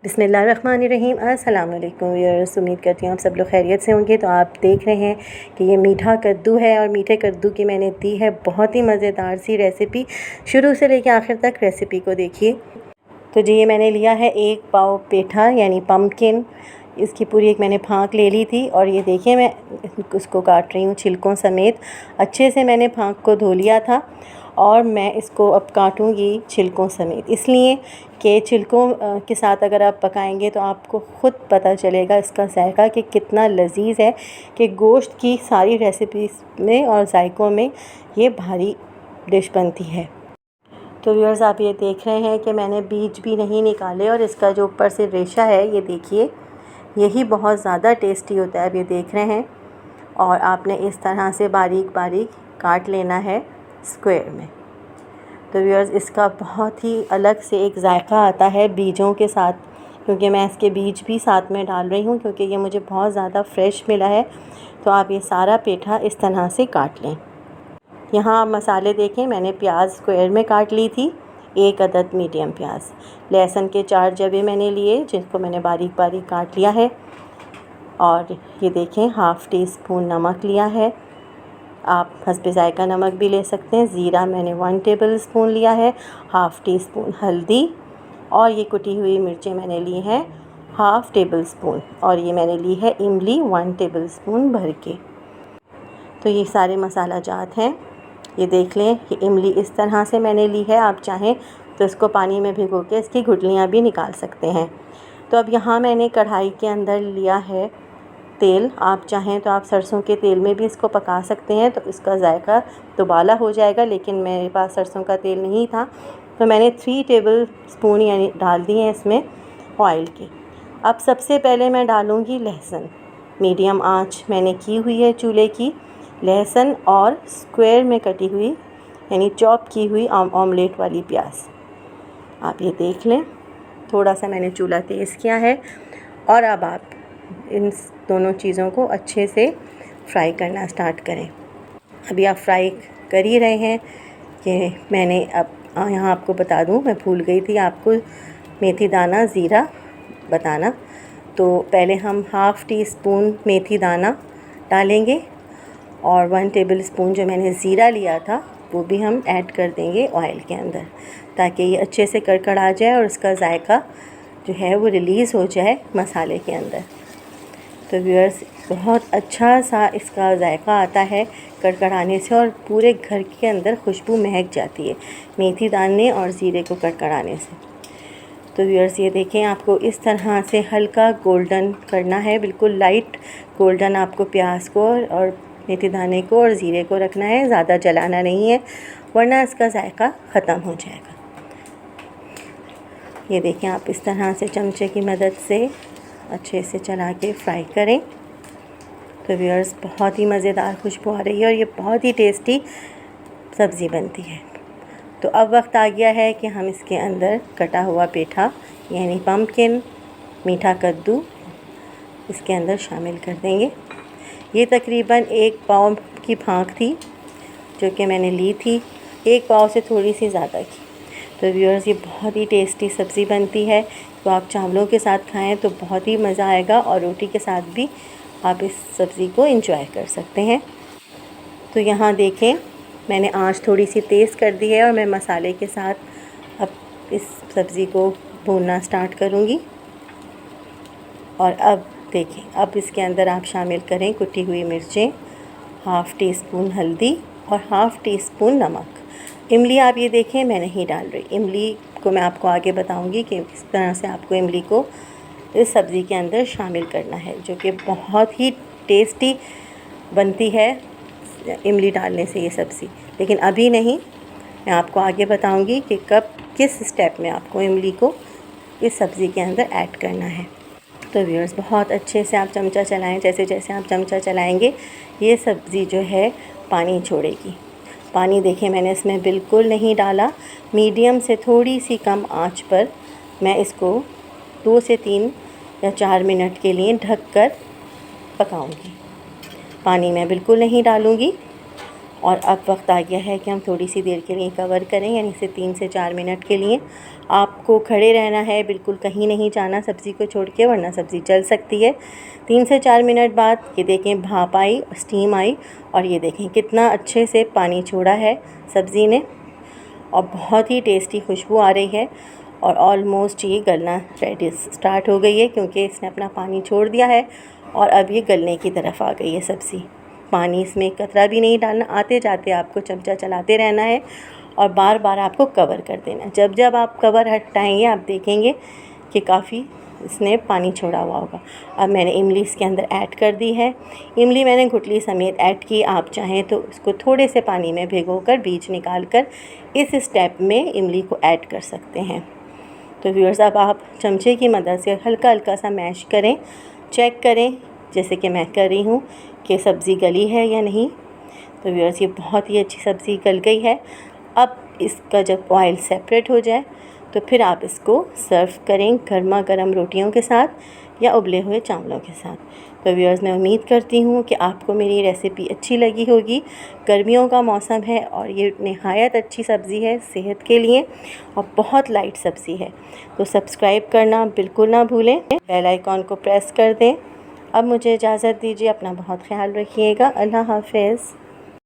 बिस्मिल्लाहिर्रहमानिर्रहीम। अस्सलाम वालेकुम व्यूअर्स, उम्मीद करती हूँ आप सब लोग खैरियत से होंगे। तो आप देख रहे हैं कि ये मीठा कद्दू है और मीठे कद्दू की मैंने दी है बहुत ही मज़ेदार सी रेसिपी। शुरू से लेकर आखिर तक रेसिपी को देखिए। तो जी ये मैंने लिया है 1 पाव पेठा यानी पम्पकिन। इसकी पूरी एक मैंने फाँक ले ली थी और ये देखिए मैं उसको काट रही हूँ छिलकों समेत। अच्छे से मैंने फाँक को धो लिया था और मैं इसको अब काटूंगी छिलकों समेत, इसलिए कि छिलकों के साथ अगर आप पकाएंगे तो आपको ख़ुद पता चलेगा इसका जायका कि कितना लजीज है, कि गोश्त की सारी रेसिपीज़ में और जायकों में ये भारी डिश बनती है। तो व्यूअर्स आप ये देख रहे हैं कि मैंने बीज भी नहीं निकाले और इसका जो ऊपर से रेशा है ये देखिए, यही बहुत ज़्यादा टेस्टी होता है। आप ये देख रहे हैं और आपने इस तरह से बारीक बारीक काट लेना है स्क्वायर में। तो व्यूअर्स इसका बहुत ही अलग से एक जायका आता है बीजों के साथ, क्योंकि मैं इसके बीज भी साथ में डाल रही हूँ क्योंकि ये मुझे बहुत ज़्यादा फ्रेश मिला है। तो आप ये सारा पेठा इस तरह से काट लें। यहाँ आप मसाले देखें, मैंने प्याज स्क्वायर में काट ली थी, 1 अदद मीडियम प्याज, लहसुन के 4 जबे मैंने लिए जिनको मैंने बारीक बारीक काट लिया है। और ये देखें हाफ़ टी स्पून नमक लिया है, आप हस्बे जायका नमक भी ले सकते हैं। ज़ीरा मैंने 1 टेबल स्पून लिया है, हाफ़ टी स्पून हल्दी, और ये कुटी हुई मिर्चें मैंने ली हैं हाफ़ टेबल स्पून, और ये मैंने ली है इमली 1 टेबल स्पून भर के। तो ये सारे मसाला जात हैं। ये देख लें कि इमली इस तरह से मैंने ली है, आप चाहें तो इसको पानी में भिगो के इसकी गुठलियाँ भी निकाल सकते हैं। तो अब यहाँ मैंने कढ़ाई के अंदर लिया है तेल, आप चाहें तो आप सरसों के तेल में भी इसको पका सकते हैं, तो इसका जायका दुबाला हो जाएगा, लेकिन मेरे पास सरसों का तेल नहीं था तो मैंने 3 टेबल स्पून यानी डाल दिए हैं इसमें ऑयल की। अब सबसे पहले मैं डालूँगी लहसुन, मीडियम आंच मैंने की हुई है चूल्हे की। लहसुन और स्क्वायर में कटी हुई यानी चॉप की हुई ऑमलेट वाली प्याज, आप ये देख लें। थोड़ा सा मैंने चूल्हा तेज़ किया है और अब आप इन दोनों चीज़ों को अच्छे से फ्राई करना स्टार्ट करें। अभी आप फ्राई कर ही रहे हैं कि मैंने अब यहाँ आपको बता दूँ, मैं भूल गई थी आपको मेथी दाना ज़ीरा बताना। तो पहले हम हाफ़ टी स्पून मेथी दाना डालेंगे और 1 टेबल स्पून जो मैंने ज़ीरा लिया था वो भी हम ऐड कर देंगे ऑयल के अंदर, ताकि ये अच्छे से कड़कड़ा जाए और इसका जायका जो है वो रिलीज़ हो जाए मसाले के अंदर। तो व्यूअर्स बहुत अच्छा सा इसका जायका आता है कड़कड़ाने से और पूरे घर के अंदर खुशबू महक जाती है मेथी दाने और ज़ीरे को कड़कड़ाने से। तो व्यूअर्स ये देखें, आपको इस तरह से हल्का गोल्डन करना है, बिल्कुल लाइट गोल्डन आपको प्याज को और मेथी दाने को और ज़ीरे को रखना है, ज़्यादा जलाना नहीं है वरना इसका जायका ख़त्म हो जाएगा। ये देखें, आप इस तरह से चमचे की मदद से अच्छे से चला के फ्राई करें। तो व्यूअर्स बहुत ही मज़ेदार खुशबू आ रही है और ये बहुत ही टेस्टी सब्ज़ी बनती है। तो अब वक्त आ गया है कि हम इसके अंदर कटा हुआ पेठा यानी पम्पकिन मीठा कद्दू इसके अंदर शामिल कर देंगे। ये तकरीबन 1 पाव की फाँक थी जो कि मैंने ली थी, 1 पाव से थोड़ी सी ज़्यादा की। तो व्यूअर्स ये बहुत ही टेस्टी सब्ज़ी बनती है, तो आप चावलों के साथ खाएं तो बहुत ही मज़ा आएगा और रोटी के साथ भी आप इस सब्ज़ी को एंजॉय कर सकते हैं। तो यहाँ देखें, मैंने आंच थोड़ी सी तेज़ कर दी है और मैं मसाले के साथ अब इस सब्ज़ी को भूनना स्टार्ट करूँगी। और अब देखें, अब इसके अंदर आप शामिल करें कुटी हुई मिर्चें, हाफ़ टी स्पून हल्दी और हाफ़ टी स्पून नमक। इमली आप ये देखें मैं नहीं डाल रही, इमली को मैं आपको आगे बताऊंगी कि किस तरह से आपको इमली को इस सब्ज़ी के अंदर शामिल करना है, जो कि बहुत ही टेस्टी बनती है इमली डालने से ये सब्ज़ी। लेकिन अभी नहीं, मैं आपको आगे बताऊंगी कि कब किस स्टेप में आपको इमली को इस सब्ज़ी के अंदर ऐड करना है। तो व्यूअर्स बहुत अच्छे से आप चमचा चलाएं, जैसे जैसे आप चमचा चलाएंगे ये सब्ज़ी जो है पानी छोड़ेगी। पानी देखें मैंने इसमें बिल्कुल नहीं डाला, मीडियम से थोड़ी सी कम आंच पर मैं इसको 2 से 3 या 4 मिनट के लिए ढककर पकाऊंगी। पानी मैं बिल्कुल नहीं डालूंगी और अब वक्त आ गया है कि हम थोड़ी सी देर के लिए कवर करें, यानी से 3 से 4 मिनट के लिए आपको खड़े रहना है, बिल्कुल कहीं नहीं जाना सब्ज़ी को छोड़ के, वरना सब्ज़ी जल सकती है। 3 से 4 मिनट बाद ये देखें भाप आई, स्टीम आई और ये देखें कितना अच्छे से पानी छोड़ा है सब्ज़ी ने और बहुत ही टेस्टी खुशबू आ रही है। और ऑलमोस्ट ये गलना रेडी स्टार्ट हो गई है क्योंकि इसने अपना पानी छोड़ दिया है और अब ये गलने की तरफ आ गई है सब्ज़ी। पानी इसमें कतरा भी नहीं डालना, आते जाते आपको चमचा चलाते रहना है और बार बार आपको कवर कर देना। जब जब आप कवर हटाएंगे आप देखेंगे कि काफ़ी इसने पानी छोड़ा हुआ होगा। अब मैंने इमली इसके अंदर ऐड कर दी है। इमली मैंने घुटली समेत ऐड की, आप चाहें तो इसको थोड़े से पानी में भिगोकर बीज निकाल कर इस स्टेप में इमली को ऐड कर सकते हैं। तो व्यूअर्स अब आप चमचे की मदद से हल्का हल्का सा मैश करें, चेक करें जैसे कि मैं कर रही हूँ कि सब्ज़ी गली है या नहीं। तो व्यूअर्स ये बहुत ही अच्छी सब्ज़ी गल गई है। अब इसका जब ऑयल सेपरेट हो जाए तो फिर आप इसको सर्व करें गर्मा गर्म रोटियों के साथ या उबले हुए चावलों के साथ। तो व्यूअर्स मैं उम्मीद करती हूँ कि आपको मेरी रेसिपी अच्छी लगी होगी। गर्मियों का मौसम है और ये निहायत अच्छी सब्ज़ी है सेहत के लिए और बहुत लाइट सब्ज़ी है। तो सब्सक्राइब करना बिल्कुल ना भूलें, बेल आइकॉन को प्रेस कर दें। अब मुझे इजाज़त दीजिए, अपना बहुत ख्याल रखिएगा। अल्लाह हाफ़िज़।